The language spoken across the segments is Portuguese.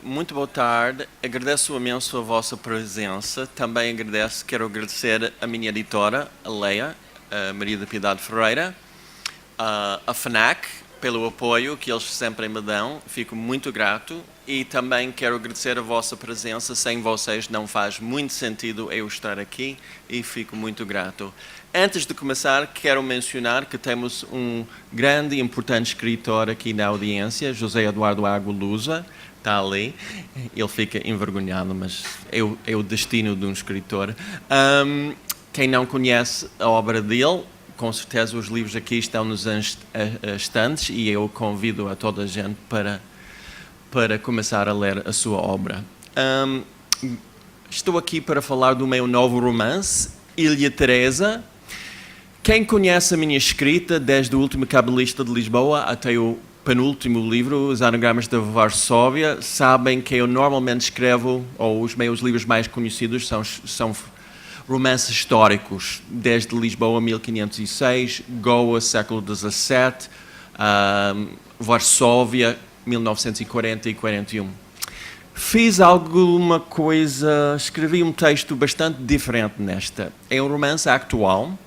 Muito boa tarde, agradeço imenso a vossa presença. Também quero agradecer a minha editora, a Leia, a Maria da Piedade Ferreira, a FNAC, pelo apoio que eles sempre me dão, fico muito grato. E também quero agradecer a vossa presença, sem vocês não faz muito sentido eu estar aqui e fico muito grato. Antes de começar, quero mencionar que temos um grande e importante escritor aqui na audiência, José Eduardo Agualusa, está ali, ele fica envergonhado, mas é o destino de um escritor. Quem não conhece a obra dele, com certeza os livros aqui estão nos estantes e eu convido a toda a gente para começar a ler a sua obra. Estou aqui para falar do meu novo romance, Ilha Teresa. Quem conhece a minha escrita, desde o último Cabalista de Lisboa até o penúltimo livro, Os Anagramas de Varsóvia, sabem que eu normalmente escrevo, ou os meus livros mais conhecidos são romances históricos, desde Lisboa 1506, Goa século XVII, Varsóvia 1940 e 41. Fiz alguma coisa, escrevi um texto bastante diferente nesta. É um romance atual,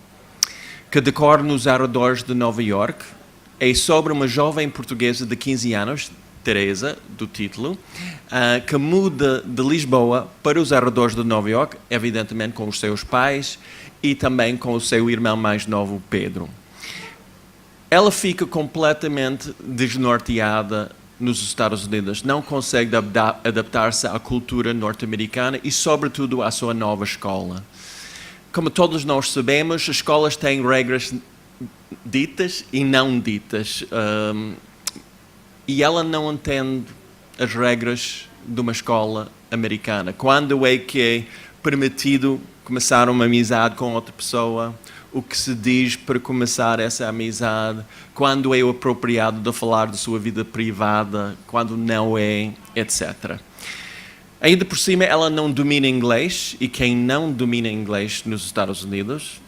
que decorre nos arredores de Nova York. É sobre uma jovem portuguesa de 15 anos, Teresa, do título, que muda de Lisboa para os arredores de Nova York, evidentemente com os seus pais e também com o seu irmão mais novo, Pedro. Ela fica completamente desnorteada nos Estados Unidos, não consegue adaptar-se à cultura norte-americana e, sobretudo, à sua nova escola. Como todos nós sabemos, as escolas têm regras ditas e não ditas. E ela não entende as regras de uma escola americana. Quando é que é permitido começar uma amizade com outra pessoa? O que se diz para começar essa amizade? Quando é o apropriado de falar de sua vida privada? Quando não é? Etc. Ainda por cima, ela não domina inglês, e quem não domina inglês nos Estados Unidos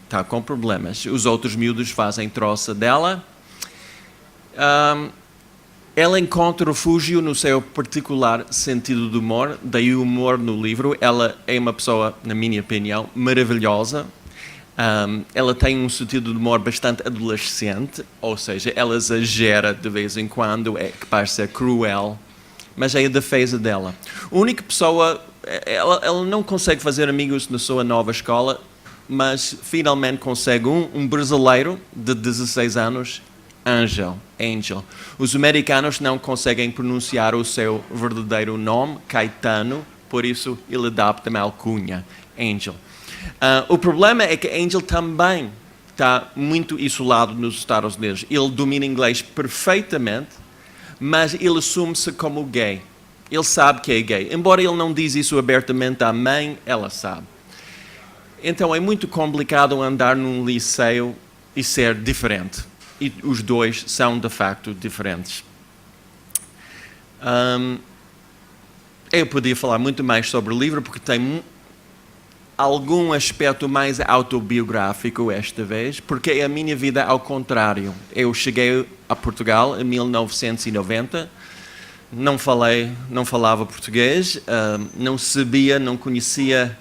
está com problemas. Os outros miúdos fazem troça dela. Ela encontra refúgio no seu particular sentido de humor, daí o humor no livro. Ela é uma pessoa, na minha opinião, maravilhosa. Ela tem um sentido de humor bastante adolescente, ou seja, ela exagera de vez em quando, é capaz de ser cruel, mas é a defesa dela. A única pessoa, ela não consegue fazer amigos na sua nova escola, mas finalmente consegue um brasileiro de 16 anos, Angel. Os americanos não conseguem pronunciar o seu verdadeiro nome, Caetano, por isso ele adapta-me a alcunha, Angel. O problema é que Angel também está muito isolado nos Estados Unidos. Ele domina inglês perfeitamente, mas ele assume-se como gay. Ele sabe que é gay. Embora ele não diz isso abertamente à mãe, ela sabe. Então é muito complicado andar num liceu e ser diferente. E os dois são, de facto, diferentes. Eu podia falar muito mais sobre o livro, porque tem algum aspecto mais autobiográfico esta vez, porque é a minha vida ao contrário. Eu cheguei a Portugal em 1990, não falava português, não sabia, não conhecia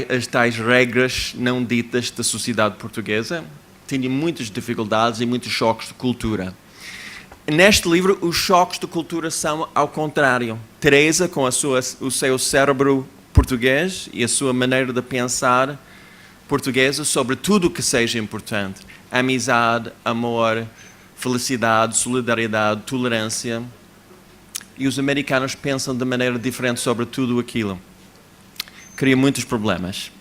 as tais regras não ditas da sociedade portuguesa. Tinha muitas dificuldades e muitos choques de cultura. Neste livro, os choques de cultura são ao contrário. Teresa, com o seu cérebro português e a sua maneira de pensar portuguesa sobre tudo o que seja importante. Amizade, amor, felicidade, solidariedade, tolerância. E os americanos pensam de maneira diferente sobre tudo aquilo. Cria muitos problemas.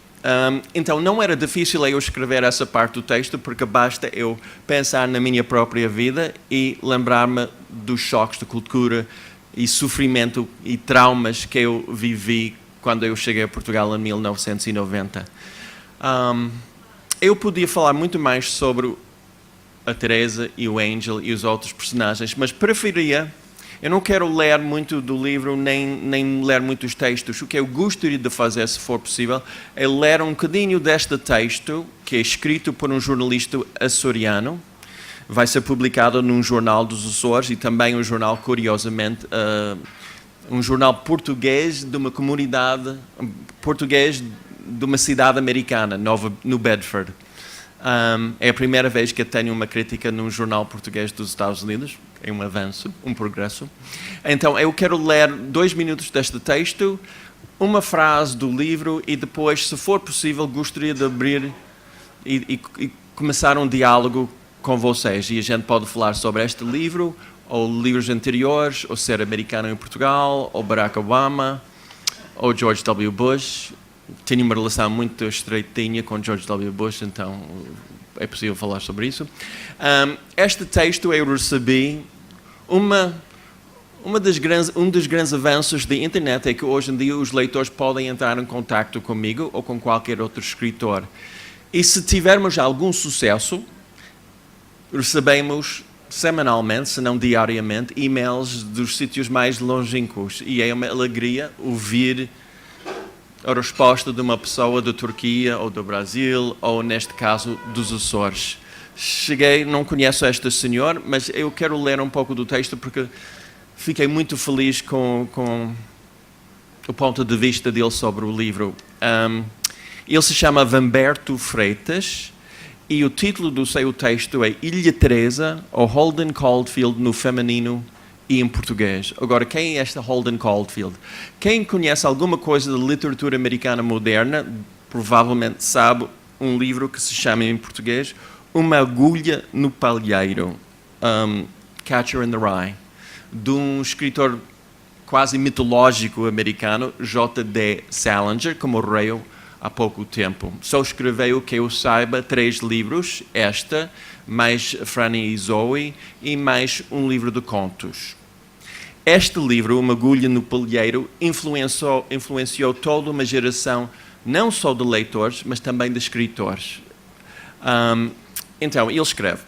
Então não era difícil eu escrever essa parte do texto, porque basta eu pensar na minha própria vida e lembrar-me dos choques de cultura e sofrimento e traumas que eu vivi quando eu cheguei a Portugal em 1990. Eu podia falar muito mais sobre a Teresa e o Angel e os outros personagens, mas preferia. Eu não quero ler muito do livro, nem ler muitos textos. O que eu gostaria de fazer, se for possível, é ler um bocadinho deste texto, que é escrito por um jornalista açoriano. Vai ser publicado num jornal dos Açores e também um jornal, curiosamente, um jornal português de uma comunidade português de uma cidade americana, no Bedford. É a primeira vez que eu tenho uma crítica num jornal português dos Estados Unidos. É um avanço, um progresso. Então, eu quero ler 2 minutos deste texto, uma frase do livro e depois, se for possível, gostaria de abrir e começar um diálogo com vocês. E a gente pode falar sobre este livro, ou livros anteriores, ou ser americano em Portugal, ou Barack Obama, ou George W. Bush. Tenho uma relação muito estreitinha com George W. Bush, então é possível falar sobre isso. Este texto eu recebi. Um dos grandes avanços da internet é que hoje em dia os leitores podem entrar em contato comigo ou com qualquer outro escritor. E se tivermos algum sucesso, recebemos semanalmente, se não diariamente, e-mails dos sítios mais longínquos. E é uma alegria ouvir a resposta de uma pessoa da Turquia ou do Brasil, ou neste caso dos Açores. Não conheço este senhor, mas eu quero ler um pouco do texto porque fiquei muito feliz com o ponto de vista dele sobre o livro. Ele se chama Vamberto Freitas e o título do seu texto é Ilha Teresa ou Holden Caulfield no feminino e em português. Agora, quem é esta Holden Caulfield? Quem conhece alguma coisa de literatura americana moderna, provavelmente sabe um livro que se chama em português Uma Agulha no Palheiro, Catcher in the Rye, de um escritor quase mitológico americano, J.D. Salinger, que morreu há pouco tempo. Só escreveu, que eu saiba, 3 livros, mais Franny e Zoe, e mais um livro de contos. Este livro, Uma Agulha no Palheiro, influenciou toda uma geração, não só de leitores, mas também de escritores. Então, ele escreve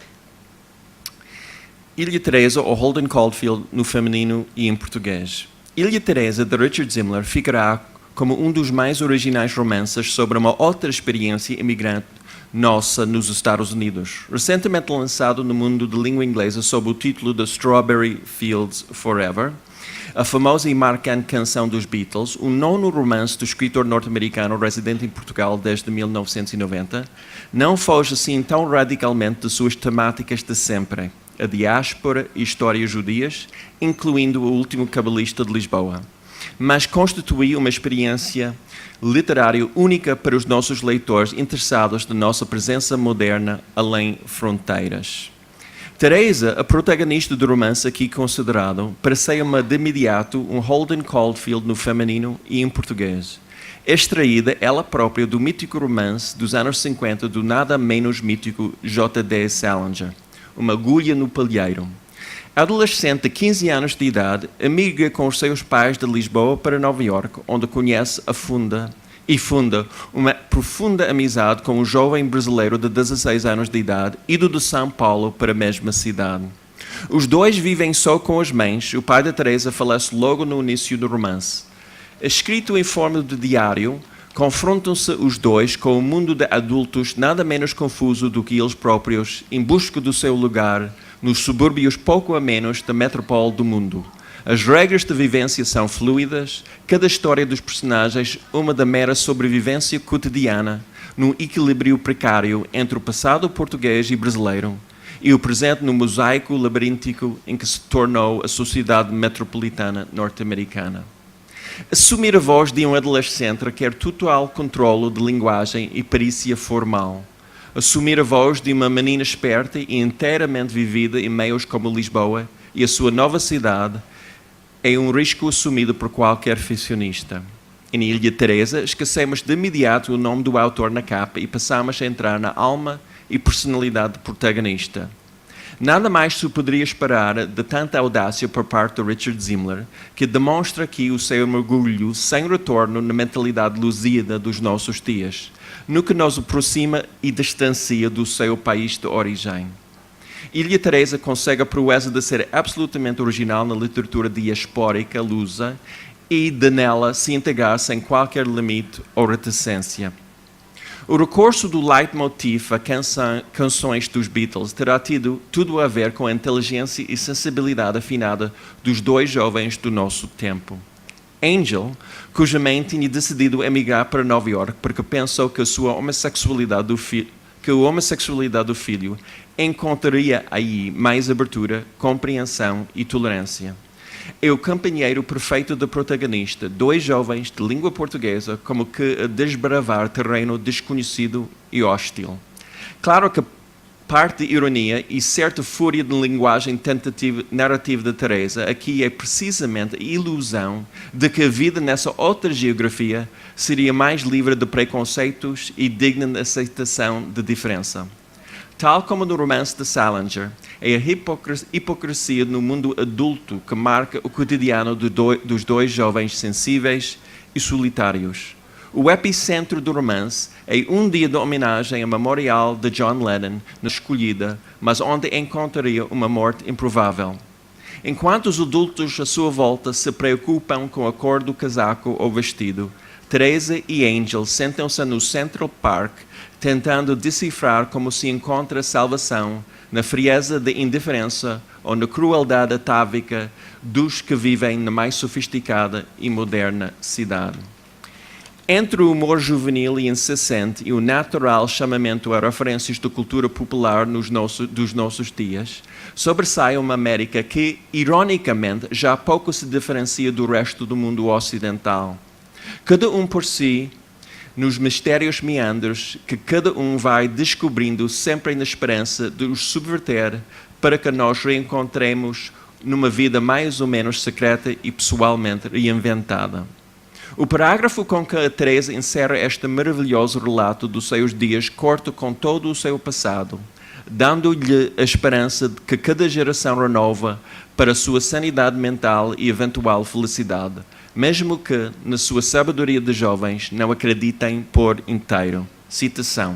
Ilha Teresa, ou Holden Caulfield, no feminino e em português. Ilha Teresa, de Richard Zimmler, ficará como um dos mais originais romances sobre uma outra experiência imigrante nossa nos Estados Unidos. Recentemente lançado no mundo de língua inglesa sob o título de Strawberry Fields Forever, a famosa e marcante canção dos Beatles, o 9º romance do escritor norte-americano residente em Portugal desde 1990, não foge assim tão radicalmente de suas temáticas de sempre, a diáspora e histórias judias, incluindo O Último Cabalista de Lisboa, mas constitui uma experiência literária única para os nossos leitores interessados na nossa presença moderna além fronteiras. Teresa, a protagonista do romance aqui considerado, parecia-me de imediato um Holden Caulfield no feminino e em português. Extraída ela própria do mítico romance dos anos 50 do nada menos mítico J.D. Salinger, Uma Agulha no Palheiro. Adolescente de 15 anos de idade, amiga com os seus pais de Lisboa para Nova Iorque, onde conhece funda uma profunda amizade com um jovem brasileiro de 16 anos de idade, ido de São Paulo para a mesma cidade. Os dois vivem só com as mães. O pai de Teresa falece logo no início do romance. Escrito em forma de diário, confrontam-se os dois com o mundo de adultos nada menos confuso do que eles próprios, em busca do seu lugar nos subúrbios pouco a menos da metrópole do mundo. As regras de vivência são fluidas, cada história dos personagens uma da mera sobrevivência cotidiana, num equilíbrio precário entre o passado português e brasileiro e o presente no mosaico labiríntico em que se tornou a sociedade metropolitana norte-americana. Assumir a voz de um adolescente requer total controle de linguagem e perícia formal. Assumir a voz de uma menina esperta e inteiramente vivida em meios como Lisboa e a sua nova cidade é um risco assumido por qualquer ficcionista. Em Ilha Teresa, esquecemos de imediato o nome do autor na capa e passamos a entrar na alma e personalidade do protagonista. Nada mais se poderia esperar de tanta audácia por parte de Richard Zimmler, que demonstra aqui o seu mergulho sem retorno na mentalidade lusíada dos nossos dias, no que nos aproxima e distancia do seu país de origem. Ilha Teresa consegue a proeza de ser absolutamente original na literatura diaspórica lusa e de nela se integrar sem qualquer limite ou reticência. O recurso do leitmotiv a canções dos Beatles terá tido tudo a ver com a inteligência e sensibilidade afinada dos dois jovens do nosso tempo. Angel, cuja mãe tinha decidido emigrar para Nova York porque pensou que a homossexualidade do filho encontraria aí mais abertura, compreensão e tolerância. É o companheiro perfeito da protagonista, dois jovens de língua portuguesa como que a desbravar terreno desconhecido e hostil. Claro que parte de ironia e certa fúria de linguagem narrativa de Teresa aqui é precisamente a ilusão de que a vida nessa outra geografia seria mais livre de preconceitos e digna de aceitação de diferença. Tal como no romance de Salinger, é a hipocrisia no mundo adulto que marca o cotidiano dos dois jovens sensíveis e solitários. O epicentro do romance é um dia de homenagem ao memorial de John Lennon na escolhida, mas onde encontraria uma morte improvável. Enquanto os adultos à sua volta se preocupam com a cor do casaco ou vestido, Teresa e Angel sentam-se no Central Park tentando decifrar como se encontra salvação na frieza da indiferença ou na crueldade atávica dos que vivem na mais sofisticada e moderna cidade. Entre o humor juvenil e incessante e o natural chamamento a referências da cultura popular dos nossos dias, sobressai uma América que, ironicamente, já pouco se diferencia do resto do mundo ocidental. Cada um por si, nos mistérios meandros que cada um vai descobrindo sempre na esperança de os subverter para que nós reencontremos numa vida mais ou menos secreta e pessoalmente reinventada. O parágrafo com que a Teresa encerra este maravilhoso relato dos seus dias corta com todo o seu passado, dando-lhe a esperança de que cada geração renova para a sua sanidade mental e eventual felicidade, mesmo que, na sua sabedoria de jovens, não acreditem por inteiro. Citação.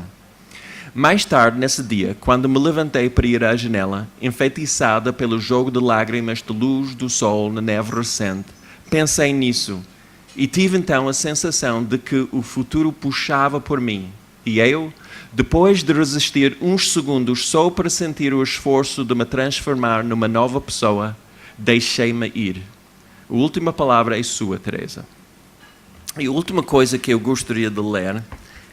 Mais tarde, nesse dia, quando me levantei para ir à janela, enfeitiçada pelo jogo de lágrimas de luz do sol na neve recente, pensei nisso e tive então a sensação de que o futuro puxava por mim. E eu, depois de resistir uns segundos só para sentir o esforço de me transformar numa nova pessoa, deixei-me ir. A última palavra é sua, Teresa. E a última coisa que eu gostaria de ler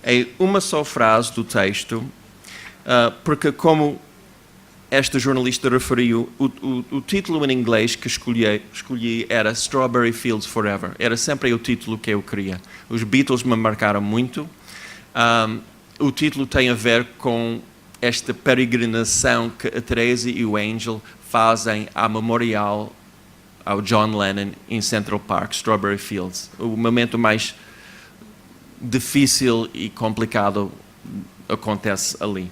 é uma só frase do texto, porque como esta jornalista referiu, o título em inglês que escolhi era Strawberry Fields Forever. Era sempre o título que eu queria. Os Beatles me marcaram muito. O título tem a ver com esta peregrinação que a Teresa e o Angel fazem ao memorial ao John Lennon em Central Park, Strawberry Fields. O momento mais difícil e complicado acontece ali.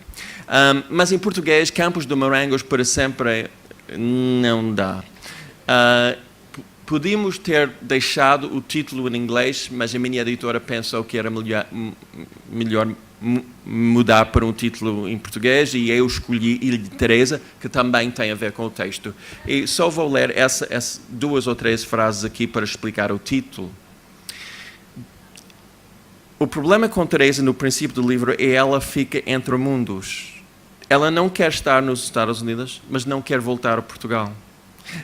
Mas em português, Campos de Morangos para sempre não dá. Podíamos ter deixado o título em inglês, mas a minha editora pensou que era melhor mudar para um título em português e eu escolhi Ilha de Teresa, que também tem a ver com o texto. E só vou ler essa 2 ou 3 frases aqui para explicar o título. O problema com Teresa no princípio do livro é ela fica entre mundos. Ela não quer estar nos Estados Unidos, mas não quer voltar a Portugal.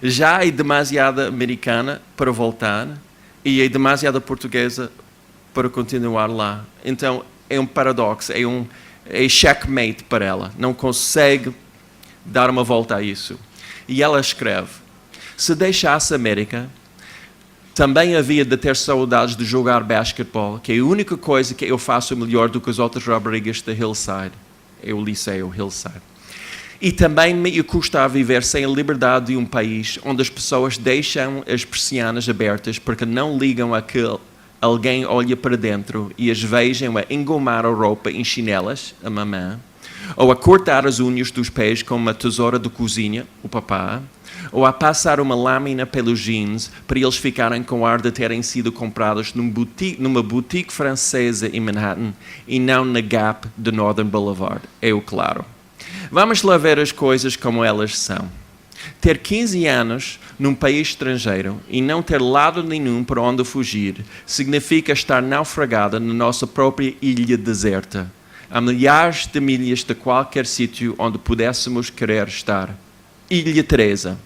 Já é demasiada americana para voltar e é demasiada portuguesa para continuar lá. Então é um paradoxo, é checkmate para ela. Não consegue dar uma volta a isso. E ela escreve: se deixasse a América, também havia de ter saudades de jogar basquetebol, que é a única coisa que eu faço melhor do que as outras raparigas da Hillside. É o liceu Hillside. E também me custa a viver sem a liberdade de um país onde as pessoas deixam as persianas abertas porque não ligam a que alguém olha para dentro e as vejam a engomar a roupa em chinelas, a mamã, ou a cortar as unhas dos pés com uma tesoura de cozinha, o papá, ou a passar uma lâmina pelos jeans para eles ficarem com ar de terem sido comprados numa boutique francesa em Manhattan e não na Gap de Northern Boulevard. É o claro. Vamos lá ver as coisas como elas são. Ter 15 anos num país estrangeiro e não ter lado nenhum para onde fugir significa estar naufragada na nossa própria ilha deserta, a milhares de milhas de qualquer sítio onde pudéssemos querer estar. Ilha Teresa.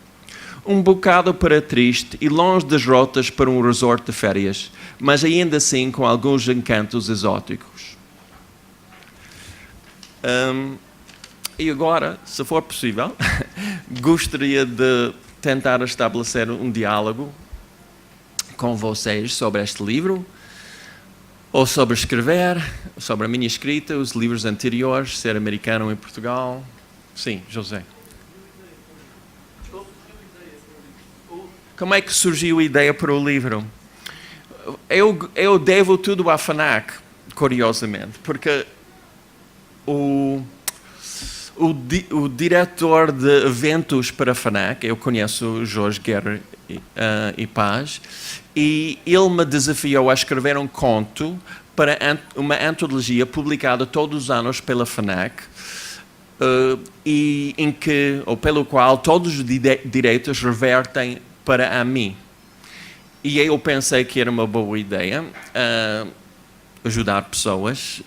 um bocado para triste e longe das rotas para um resort de férias, mas ainda assim com alguns encantos exóticos. E agora, se for possível, gostaria de tentar estabelecer um diálogo com vocês sobre este livro, ou sobre escrever, sobre a minha escrita, os livros anteriores, ser americano em Portugal. Sim, José. Como é que surgiu a ideia para o livro? Eu devo tudo à FNAC, curiosamente, porque o diretor de eventos para a FNAC, eu conheço o Jorge Guerra e Paz, e ele me desafiou a escrever um conto para uma antologia publicada todos os anos pela FNAC, e pelo qual todos os direitos revertem para a mim. E eu pensei que era uma boa ideia ajudar pessoas,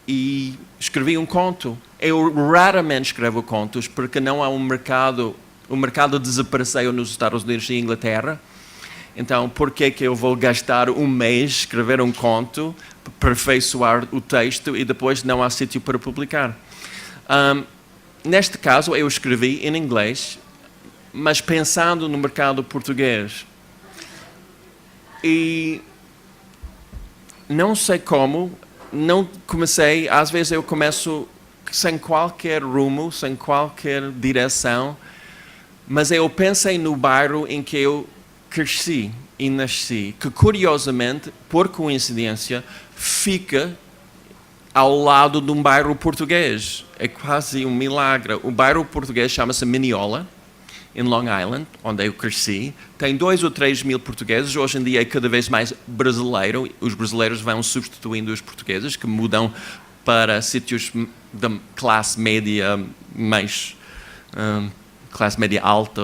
e escrevi um conto. Eu raramente escrevo contos porque não há um mercado. O mercado desapareceu nos Estados Unidos e Inglaterra. Então, por que eu vou gastar um mês escrever um conto, aperfeiçoar o texto e depois não há sítio para publicar? Neste caso, eu escrevi em inglês, mas pensando no mercado português. E não sei como, não comecei, às vezes eu começo sem qualquer rumo, sem qualquer direção, mas eu pensei no bairro em que eu cresci e nasci, que curiosamente, por coincidência, fica ao lado de um bairro português. É quase um milagre. O bairro português chama-se Mineola, em Long Island, onde eu cresci. Tem 2 ou 3 mil portugueses. Hoje em dia é cada vez mais brasileiro. Os brasileiros vão substituindo os portugueses, que mudam para sítios da classe média mais... classe média alta.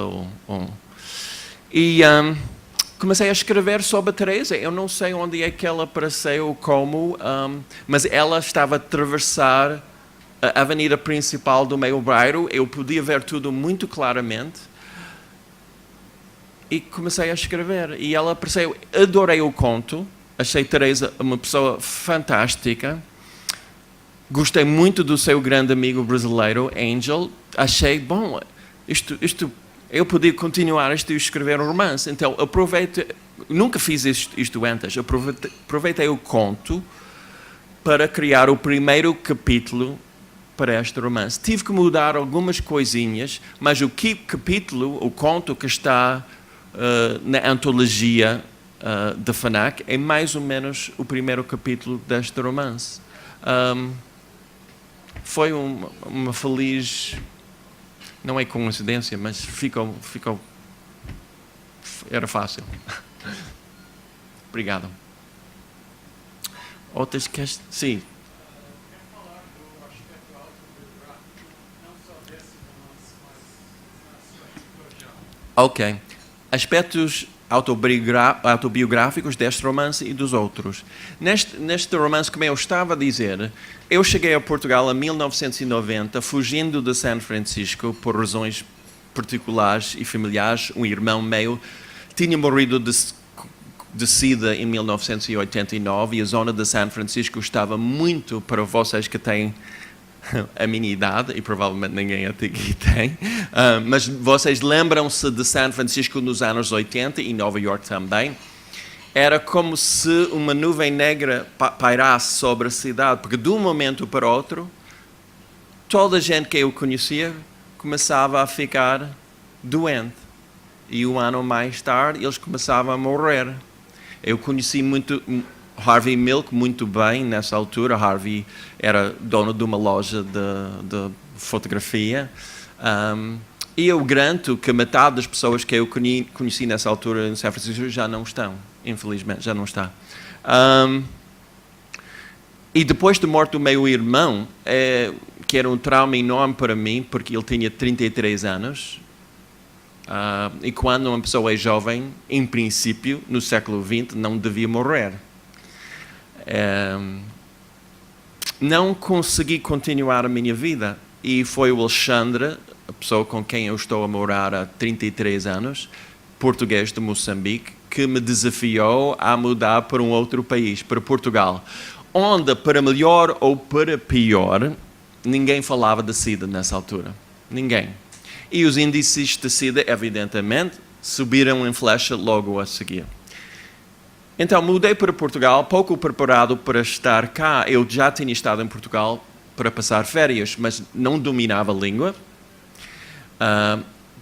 E comecei a escrever sobre a Teresa. Eu não sei onde é que ela apareceu, como, mas ela estava a atravessar a avenida principal do meu bairro. Eu podia ver tudo muito claramente. E comecei a escrever. E ela apareceu. Adorei o conto. Achei Teresa uma pessoa fantástica. Gostei muito do seu grande amigo brasileiro, Angel. Achei, bom, eu podia continuar isto e escrever um romance. Então, nunca fiz isto antes. Aproveitei o conto para criar o primeiro capítulo para este romance. Tive que mudar algumas coisinhas, mas o capítulo, o conto que está na antologia da FNAC é mais ou menos o primeiro capítulo deste romance. Foi uma feliz... Não é coincidência, mas ficou... Era fácil. Obrigado. Outras questões? Sim. Ok. Aspectos autobiográficos deste romance e dos outros. Neste romance, como eu estava a dizer, eu cheguei a Portugal em 1990, fugindo de São Francisco por razões particulares e familiares. Um irmão meu tinha morrido de SIDA em 1989 e a zona de São Francisco estava muito, para vocês que têm a minha idade, e provavelmente ninguém aqui tem, mas vocês lembram-se de São Francisco nos anos 80 e Nova York também. Era como se uma nuvem negra pairasse sobre a cidade, porque de um momento para o outro, toda a gente que eu conhecia começava a ficar doente. E um ano mais tarde, eles começavam a morrer. Eu conheci muito Harvey Milk muito bem nessa altura. Harvey era dono de uma loja de fotografia. E eu garanto que metade das pessoas que eu conheci nessa altura em São Francisco já não estão, infelizmente, já não está. E depois da morte do meu irmão, que era um trauma enorme para mim, porque ele tinha 33 anos, e quando uma pessoa é jovem, em princípio, no século XX, não devia morrer. Não consegui continuar a minha vida, e foi o Alexandre, a pessoa com quem eu estou a morar há 33 anos, português de Moçambique, que me desafiou a mudar para um outro país, para Portugal, onde, para melhor ou para pior, ninguém falava de SIDA nessa altura. Ninguém. E os índices de SIDA, evidentemente, subiram em flecha logo a seguir. Então, mudei para Portugal, pouco preparado para estar cá. Eu já tinha estado em Portugal para passar férias, mas não dominava a língua,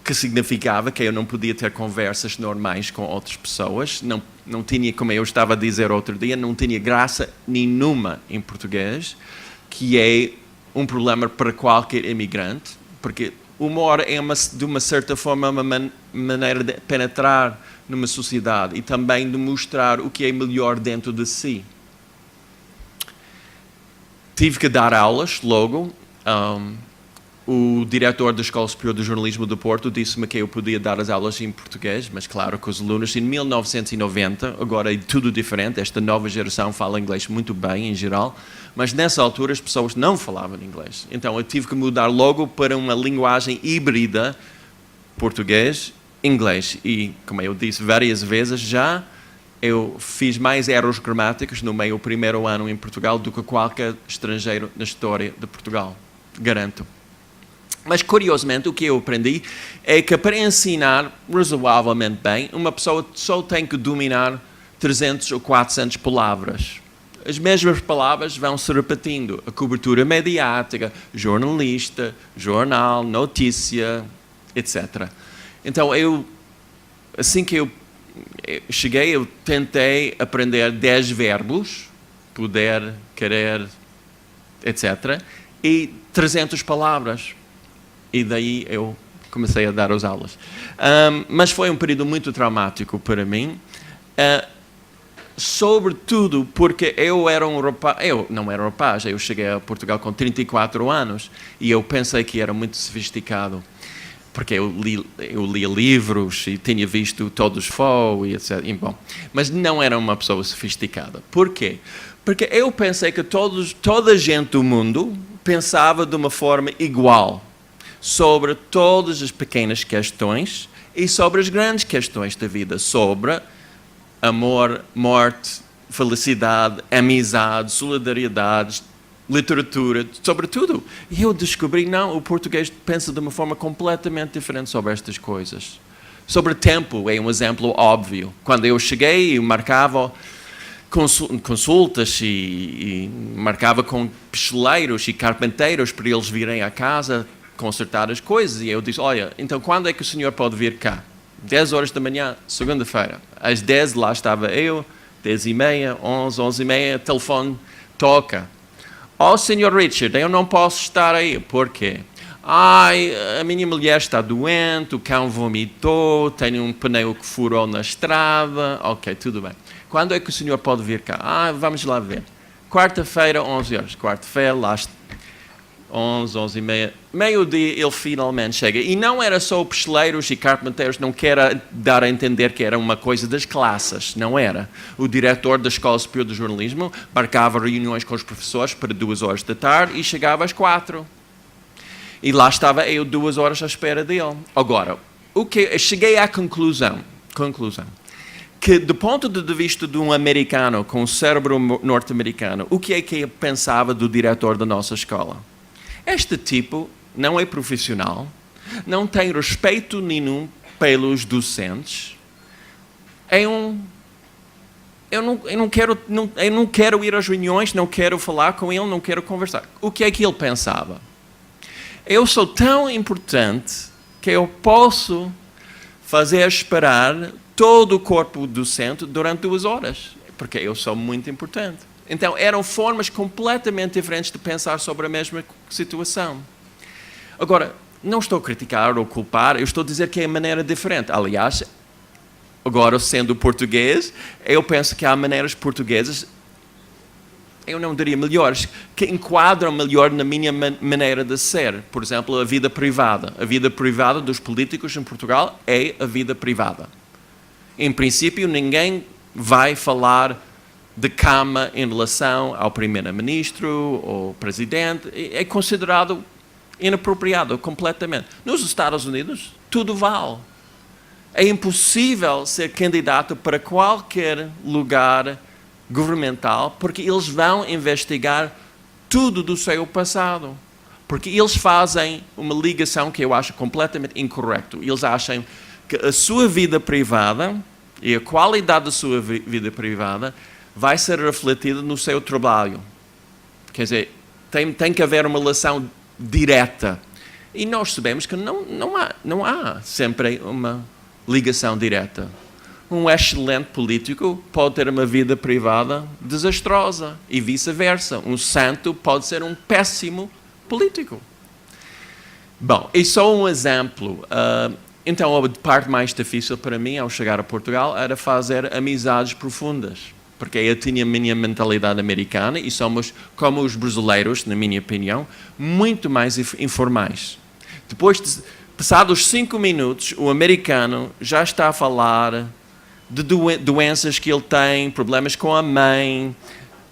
que significava que eu não podia ter conversas normais com outras pessoas. Não tinha, como eu estava a dizer outro dia, não tinha graça nenhuma em português, que é um problema para qualquer imigrante, porque o humor é, de uma certa forma, uma maneira de penetrar numa sociedade e também de mostrar o que é melhor dentro de si. Tive que dar aulas logo. O diretor da Escola Superior de Jornalismo do Porto disse-me que eu podia dar as aulas em português, mas claro que os alunos em 1990, agora é tudo diferente, esta nova geração fala inglês muito bem em geral, mas nessa altura as pessoas não falavam inglês. Então eu tive que mudar logo para uma linguagem híbrida, português-inglês. E, como eu disse várias vezes já, eu fiz mais erros gramáticos no meu primeiro ano em Portugal do que qualquer estrangeiro na história de Portugal, garanto. Mas, curiosamente, o que eu aprendi é que para ensinar razoavelmente bem, uma pessoa só tem que dominar 300 ou 400 palavras. As mesmas palavras vão se repetindo. A cobertura mediática, jornalista, jornal, notícia, etc. Então, assim que eu cheguei, eu tentei aprender 10 verbos, poder, querer, etc. E 300 palavras. E daí eu comecei a dar as aulas. Mas foi um período muito traumático para mim, sobretudo porque eu era um rapaz, eu não era um rapaz, eu cheguei a Portugal com 34 anos e eu pensei que era muito sofisticado, porque eu lia livros e tinha visto todos os Foe e etc. E, bom, mas não era uma pessoa sofisticada. Por quê? Porque eu pensei que toda a gente do mundo pensava de uma forma igual sobre todas as pequenas questões e sobre as grandes questões da vida, sobre amor, morte, felicidade, amizade, solidariedade, literatura, sobre tudo. E eu descobri, não, o português pensa de uma forma completamente diferente sobre estas coisas. Sobre tempo é um exemplo óbvio. Quando eu cheguei, eu marcava consultas e marcava com picheleiros e carpinteiros para eles virem à casa consertar as coisas, e eu disse, olha, então quando é que o senhor pode vir cá? 10 horas da manhã, segunda-feira. Às 10 lá estava eu, 10h30, 11h30, telefone toca. Senhor Richard, eu não posso estar aí. Por quê? A minha mulher está doente, o cão vomitou, tenho um pneu que furou na estrada. Ok, tudo bem. Quando é que o senhor pode vir cá? Vamos lá ver. Quarta-feira, 11 horas. Quarta-feira, lá está. 11h30, meio-dia ele finalmente chega. E não era só picheleiros e carpinteiros, não quero dar a entender que era uma coisa das classes, não era. O diretor da Escola Superior de Jornalismo marcava reuniões com os professores para 2 horas da tarde e chegava às 4. E lá estava eu 2 horas à espera dele. Agora, cheguei à conclusão, que do ponto de vista de um americano com um cérebro norte-americano, o que é que eu pensava do diretor da nossa escola? Este tipo não é profissional, não tem respeito nenhum pelos docentes. Eu não quero ir às reuniões, não quero falar com ele, não quero conversar. O que é que ele pensava? Eu sou tão importante que eu posso fazer esperar todo o corpo docente durante 2 horas, porque eu sou muito importante. Então, eram formas completamente diferentes de pensar sobre a mesma situação. Agora, não estou a criticar ou culpar, eu estou a dizer que é maneira diferente. Aliás, agora, sendo português, eu penso que há maneiras portuguesas, eu não diria melhores, que enquadram melhor na minha maneira de ser. Por exemplo, a vida privada. A vida privada dos políticos em Portugal é a vida privada. Em princípio, ninguém vai falar de cama em relação ao primeiro-ministro ou presidente. É considerado inapropriado completamente. Nos Estados Unidos, tudo vale. É impossível ser candidato para qualquer lugar governamental porque eles vão investigar tudo do seu passado. Porque eles fazem uma ligação que eu acho completamente incorreta. Eles acham que a sua vida privada e a qualidade da sua vida privada vai ser refletida no seu trabalho. Quer dizer, tem que haver uma relação direta. E nós sabemos que não há sempre uma ligação direta. Um excelente político pode ter uma vida privada desastrosa e vice-versa. Um santo pode ser um péssimo político. Bom, e só um exemplo. Então, a parte mais difícil para mim ao chegar a Portugal era fazer amizades profundas. Porque eu tinha a minha mentalidade americana e somos, como os brasileiros, na minha opinião, muito mais informais. Depois de passados 5 minutos, o americano já está a falar de doenças que ele tem, problemas com a mãe,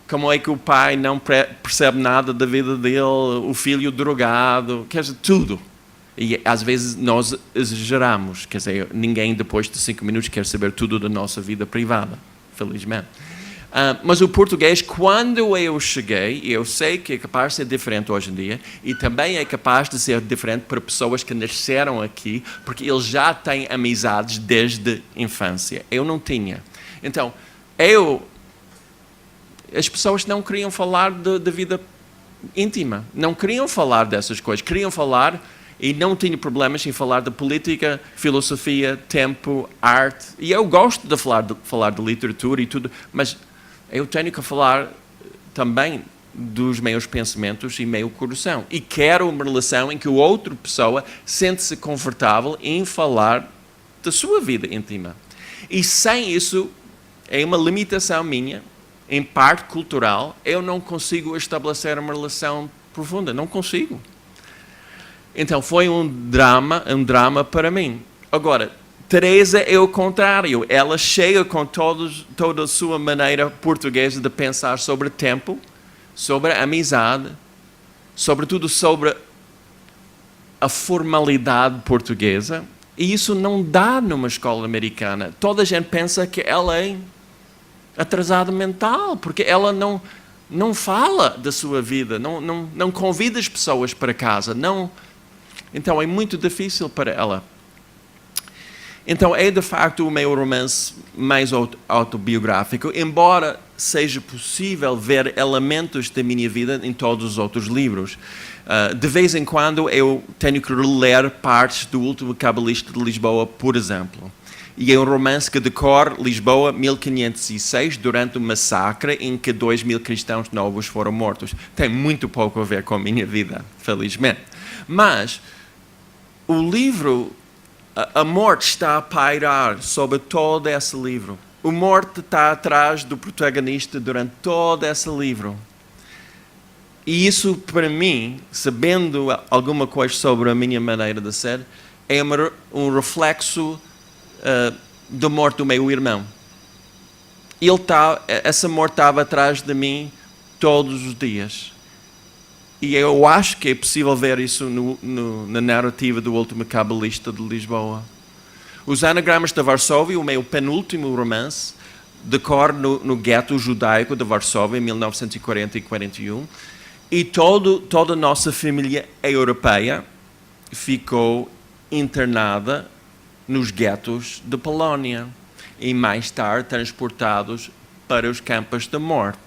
como é que o pai não percebe nada da vida dele, o filho drogado, quer dizer, tudo. E às vezes nós exageramos, quer dizer, ninguém depois de 5 minutos quer saber tudo da nossa vida privada, felizmente. Mas o português, quando eu cheguei, eu sei que é capaz de ser diferente hoje em dia, e também é capaz de ser diferente para pessoas que nasceram aqui, porque eles já têm amizades desde a infância. Eu não tinha. Então, as pessoas não queriam falar da vida íntima, não queriam falar dessas coisas, queriam falar e não tinha problemas em falar de política, filosofia, tempo, arte. E eu gosto de falar de literatura e tudo, mas eu tenho que falar também dos meus pensamentos e meu coração. E quero uma relação em que a outra pessoa sente-se confortável em falar da sua vida íntima. E sem isso, é uma limitação minha, em parte cultural, eu não consigo estabelecer uma relação profunda, não consigo. Então foi um drama para mim. Agora, Teresa é o contrário. Ela chega com toda a sua maneira portuguesa de pensar sobre tempo, sobre a amizade, sobretudo sobre a formalidade portuguesa. E isso não dá numa escola americana. Toda a gente pensa que ela é atrasada mental, porque ela não fala da sua vida, não convida as pessoas para casa. Então é muito difícil para ela. Então é de facto o meu romance mais autobiográfico, embora seja possível ver elementos da minha vida em todos os outros livros. De vez em quando eu tenho que reler partes do Último Cabalista de Lisboa, por exemplo. E é um romance que decorre Lisboa 1506, durante um massacre em que 2.000 cristãos novos foram mortos. Tem muito pouco a ver com a minha vida, felizmente. Mas o livro, a morte está a pairar sobre todo esse livro. A morte está atrás do protagonista durante todo esse livro. E isso, para mim, sabendo alguma coisa sobre a minha maneira de ser, é um reflexo da morte do meu irmão. Essa morte estava atrás de mim todos os dias. E eu acho que é possível ver isso na narrativa do Último Cabalista de Lisboa. Os Anagramas de Varsóvia, o meu penúltimo romance, decorre no gueto judaico de Varsóvia, em 1940 e 41. E toda a nossa família europeia ficou internada nos guetos de Polónia e mais tarde transportados para os campos de morte.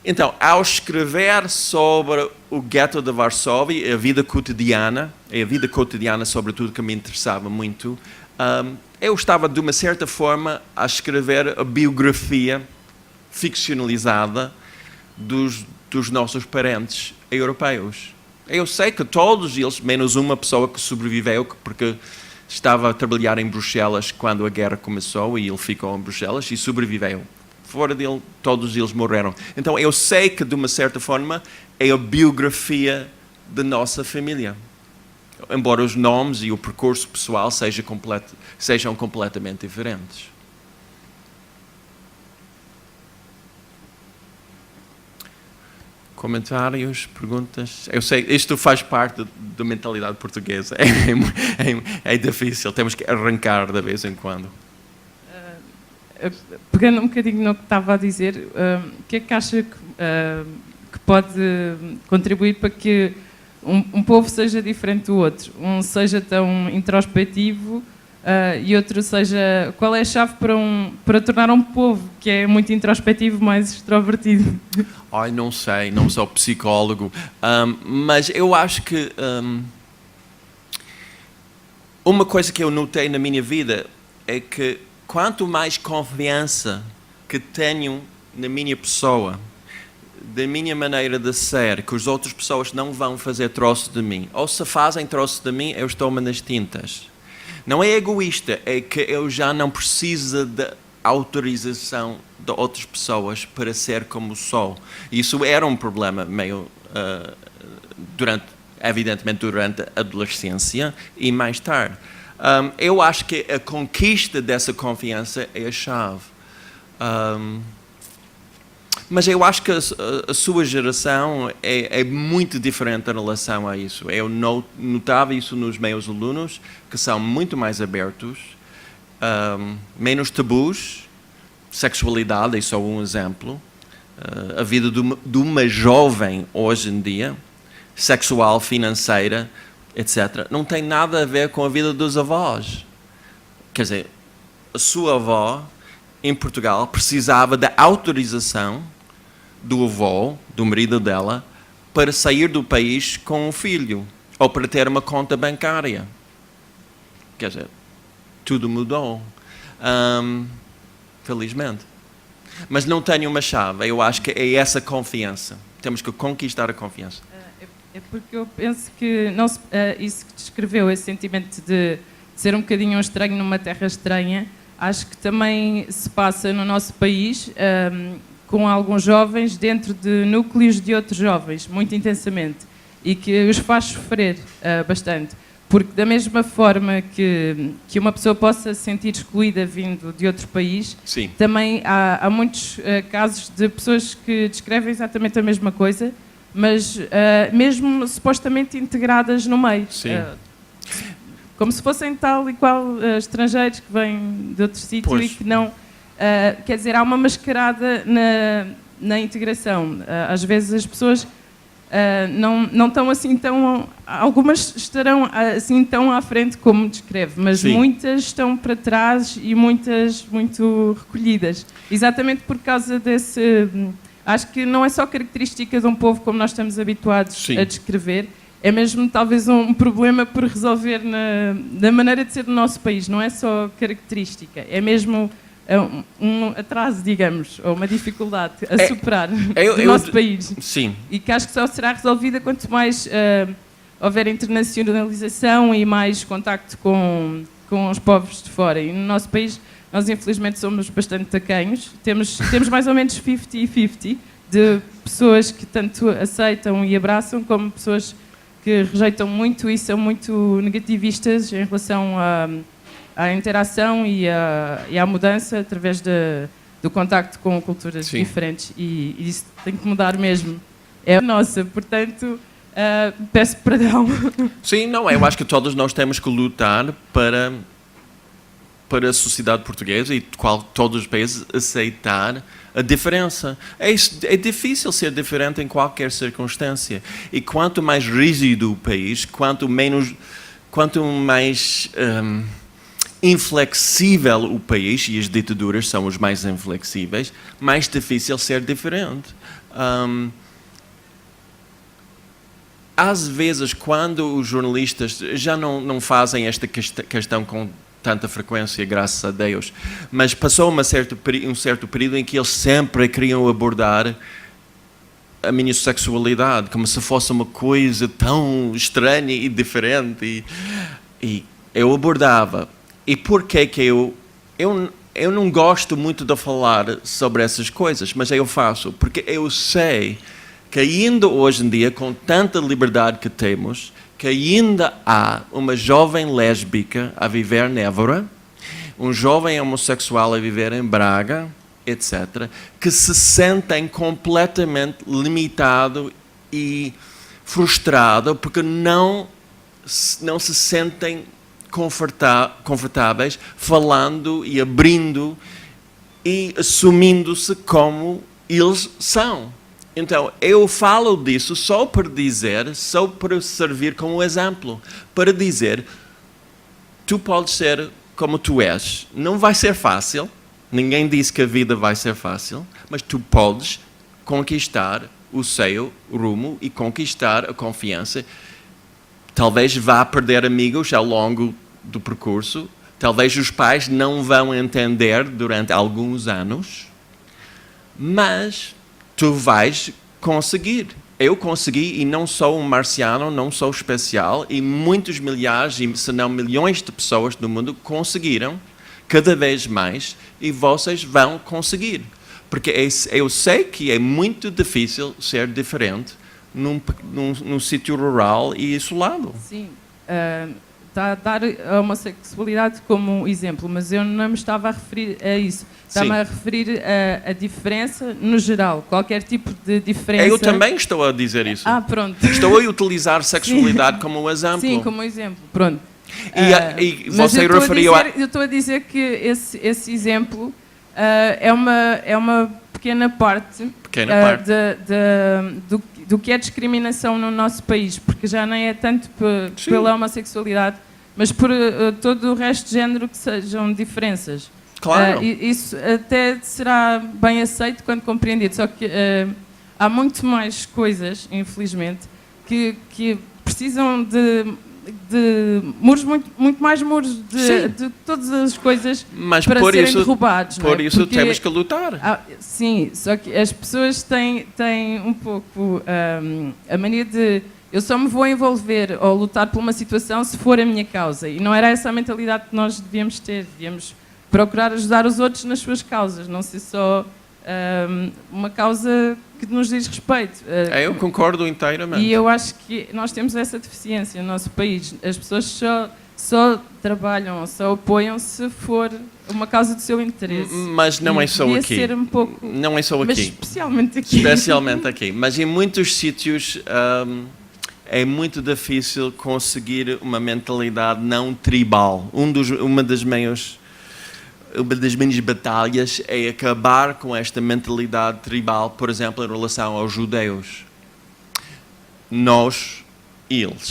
Então, ao escrever sobre o gueto de Varsóvia, a vida cotidiana sobretudo, que me interessava muito, eu estava, de uma certa forma, a escrever a biografia ficcionalizada dos nossos parentes europeus. Eu sei que todos eles, menos uma pessoa que sobreviveu, porque estava a trabalhar em Bruxelas quando a guerra começou e ele ficou em Bruxelas e sobreviveu. Fora dele, todos eles morreram. Então eu sei que, de uma certa forma, é a biografia da nossa família. Embora os nomes e o percurso pessoal sejam completamente diferentes. Comentários, perguntas? Eu sei, isto faz parte da mentalidade portuguesa. É difícil, temos que arrancar de vez em quando. Pegando um bocadinho no que estava a dizer, o que é que acha que pode contribuir para que um povo seja diferente do outro? Um seja tão introspectivo e outro seja... Qual é a chave para tornar um povo que é muito introspectivo mais extrovertido? Ai, não sei, não sou psicólogo, mas eu acho que uma coisa que eu notei na minha vida é que quanto mais confiança que tenho na minha pessoa, da minha maneira de ser, que as outras pessoas não vão fazer troço de mim, ou se fazem troço de mim, eu estou-me nas tintas. Não é egoísta, é que eu já não preciso de autorização de outras pessoas para ser como sou. Isso era um problema meio evidentemente durante a adolescência e mais tarde. Eu acho que a conquista dessa confiança é a chave. Mas eu acho que a sua geração é muito diferente em relação a isso. Eu notava isso nos meus alunos, que são muito mais abertos, menos tabus, sexualidade é só um exemplo. A vida de uma jovem hoje em dia, sexual, financeira, etc., não tem nada a ver com a vida dos avós. Quer dizer, a sua avó, em Portugal, precisava da autorização do avô, do marido dela, para sair do país com um filho, ou para ter uma conta bancária. Quer dizer, tudo mudou. Felizmente. Mas não tenho uma chave. Eu acho que é essa confiança. Temos que conquistar a confiança. É porque eu penso que isso que descreveu, esse sentimento de ser um bocadinho um estranho numa terra estranha, acho que também se passa no nosso país com alguns jovens dentro de núcleos de outros jovens, muito intensamente, e que os faz sofrer bastante. Porque da mesma forma que uma pessoa possa se sentir excluída vindo de outro país, sim, também há muitos casos de pessoas que descrevem exatamente a mesma coisa, mas mesmo supostamente integradas no meio. Como se fossem tal e qual estrangeiros que vêm de outro sítio e que não... quer dizer, há uma mascarada na integração. Às vezes as pessoas não estão assim tão... Algumas estarão assim tão à frente como descreve, mas sim, muitas estão para trás e muitas muito recolhidas. Exatamente por causa desse... Acho que não é só característica de um povo como nós estamos habituados, sim, a descrever, é mesmo talvez um problema por resolver na maneira de ser do nosso país. Não é só característica, é mesmo um atraso, digamos, ou uma dificuldade a superar do nosso país. Sim. E que acho que só será resolvida quanto mais houver internacionalização e mais contacto com os povos de fora. E no nosso país, nós infelizmente somos bastante tacanhos. Temos mais ou menos 50-50 de pessoas que tanto aceitam e abraçam, como pessoas que rejeitam muito e são muito negativistas em relação à interação e à mudança através do contacto com culturas, sim, diferentes. E isso tem que mudar mesmo. É a nossa, portanto, peço perdão. Sim, não, eu acho que todos nós temos que lutar para a sociedade portuguesa e todos os países aceitar a diferença. É difícil ser diferente em qualquer circunstância. E quanto mais rígido o país, quanto mais inflexível o país, e as ditaduras são os mais inflexíveis, mais difícil ser diferente. Às vezes, quando os jornalistas já não fazem esta questão com tanta frequência, graças a Deus, mas passou um certo período em que eles sempre queriam abordar a minha sexualidade como se fosse uma coisa tão estranha e diferente, e eu abordava. E porquê que eu não gosto muito de falar sobre essas coisas, mas eu faço, porque eu sei que ainda hoje em dia, com tanta liberdade que temos, que ainda há uma jovem lésbica a viver em Évora, um jovem homossexual a viver em Braga, etc., que se sentem completamente limitados e frustrados porque não se sentem confortáveis falando e abrindo e assumindo-se como eles são. Então, eu falo disso só para servir como exemplo, para dizer, tu podes ser como tu és. Não vai ser fácil, ninguém disse que a vida vai ser fácil, mas tu podes conquistar o seu rumo e conquistar a confiança. Talvez vá perder amigos ao longo do percurso, talvez os pais não vão entender durante alguns anos, mas tu vais conseguir. Eu consegui e não sou um marciano, não sou especial e muitos milhares, se não milhões de pessoas no mundo conseguiram cada vez mais e vocês vão conseguir. Porque eu sei que é muito difícil ser diferente num sítio rural e isolado. Sim. Está a dar a homossexualidade como exemplo, mas eu não me estava a referir a isso. Estava-me a referir a diferença no geral, qualquer tipo de diferença. Eu também estou a dizer isso. Pronto. Estou a utilizar sexualidade como um exemplo. Sim, como exemplo, pronto. E você referiu a... Eu estou a dizer que esse exemplo é uma pequena parte, do que é discriminação no nosso país, porque já nem é tanto pela homossexualidade, mas por todo o resto de género que sejam diferenças. Claro. Isso até será bem aceito quando compreendido, só que há muito mais coisas, infelizmente, que precisam de muros, muito mais muros de todas as coisas para serem derrubados. Por isso temos que lutar. Sim, só que as pessoas têm um pouco a mania de eu só me vou envolver ou lutar por uma situação se for a minha causa. E não era essa a mentalidade que nós devíamos ter. Devíamos procurar ajudar os outros nas suas causas, não ser só uma causa que nos diz respeito. Eu concordo inteiramente. E eu acho que nós temos essa deficiência no nosso país. As pessoas só trabalham, só apoiam se for uma causa do seu interesse. Mas não é só aqui. Ser um pouco... Não é só aqui. Mas especialmente aqui. Especialmente aqui. Mas em muitos sítios é muito difícil conseguir uma mentalidade não tribal. Uma das minhas batalhas é acabar com esta mentalidade tribal, por exemplo, em relação aos judeus. Eles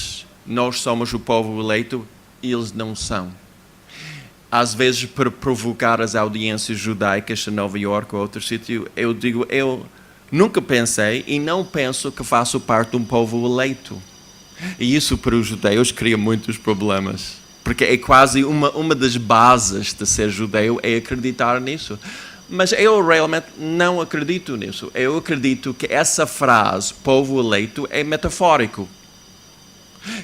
somos o povo eleito, eles não são. Às vezes, para provocar as audiências judaicas em Nova Iorque ou outro sítio, eu digo, eu nunca pensei e não penso que faço parte de um povo eleito. E isso para os judeus cria muitos problemas. Porque é quase uma das bases de ser judeu é acreditar nisso. Mas eu realmente não acredito nisso. Eu acredito que essa frase, povo eleito, é metafórico.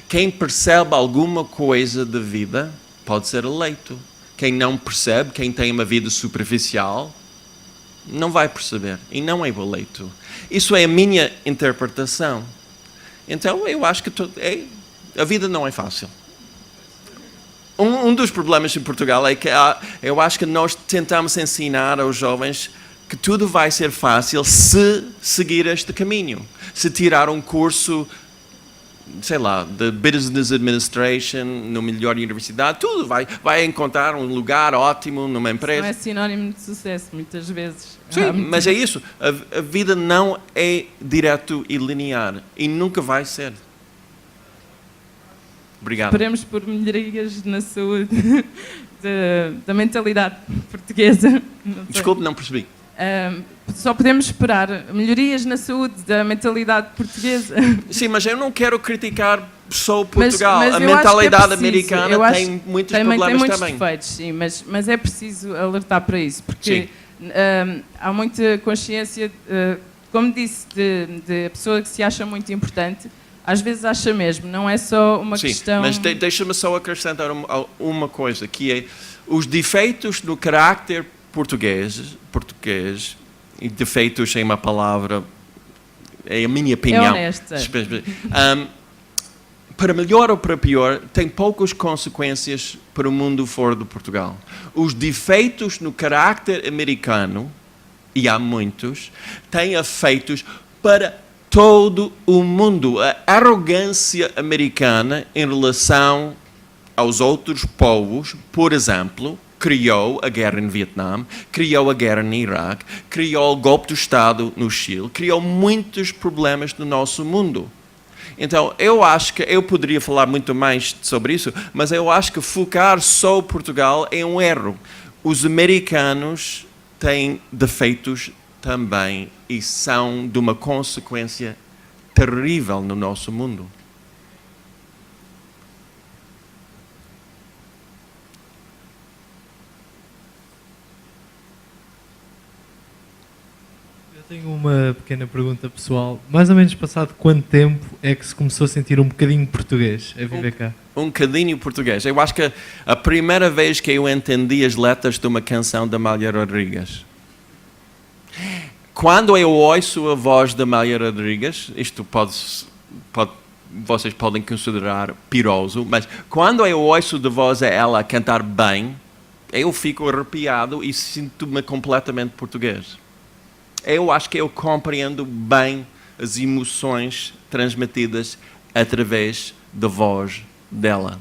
Quem percebe alguma coisa da vida pode ser eleito. Quem não percebe, quem tem uma vida superficial, não vai perceber e não é eleito. Isso é a minha interpretação. Então eu acho que a vida não é fácil. Um dos problemas em Portugal é que eu acho que nós tentamos ensinar aos jovens que tudo vai ser fácil se seguir este caminho. Se tirar um curso, sei lá, de Business Administration, na melhor universidade, tudo vai encontrar um lugar ótimo numa empresa. Não é sinónimo de sucesso, muitas vezes. Sim, mas é isso. A vida não é direto e linear. E nunca vai ser. Obrigado. Esperemos por melhorias na saúde da mentalidade portuguesa. Desculpe, não percebi. Só podemos esperar melhorias na saúde da mentalidade portuguesa. Sim, mas eu não quero criticar só Portugal. Mas a mentalidade é americana tem muitos problemas tem muitos também. defeitos, sim, mas é preciso alertar para isso, porque há muita consciência, como disse, de a pessoa que se acha muito importante. Às vezes acha mesmo, não é só uma questão... Mas deixa-me só acrescentar uma coisa, que é os defeitos no carácter português, e defeitos é uma palavra, é a minha opinião. É honesta. Para melhor ou para pior, tem poucas consequências para o mundo fora de Portugal. Os defeitos no carácter americano e há muitos, têm efeitos para todo o mundo. A arrogância americana em relação aos outros povos, por exemplo, criou a guerra em Vietnã, criou a guerra no Iraque, criou o golpe do Estado no Chile, criou muitos problemas no nosso mundo. Então, eu acho que eu poderia falar muito mais sobre isso, mas eu acho que focar só Portugal é um erro. Os americanos têm defeitos também e são de uma consequência terrível no nosso mundo. Tenho uma pequena pergunta pessoal. Mais ou menos passado quanto tempo é que se começou a sentir um bocadinho português a viver cá? Um bocadinho português. Eu acho que a primeira vez que eu entendi as letras de uma canção da Amália Rodrigues. Quando eu ouço a voz da Amália Rodrigues, isto vocês podem considerar piroso, mas quando eu ouço de voz a ela cantar bem, eu fico arrepiado e sinto-me completamente português. Eu acho que eu compreendo bem as emoções transmitidas através da voz dela.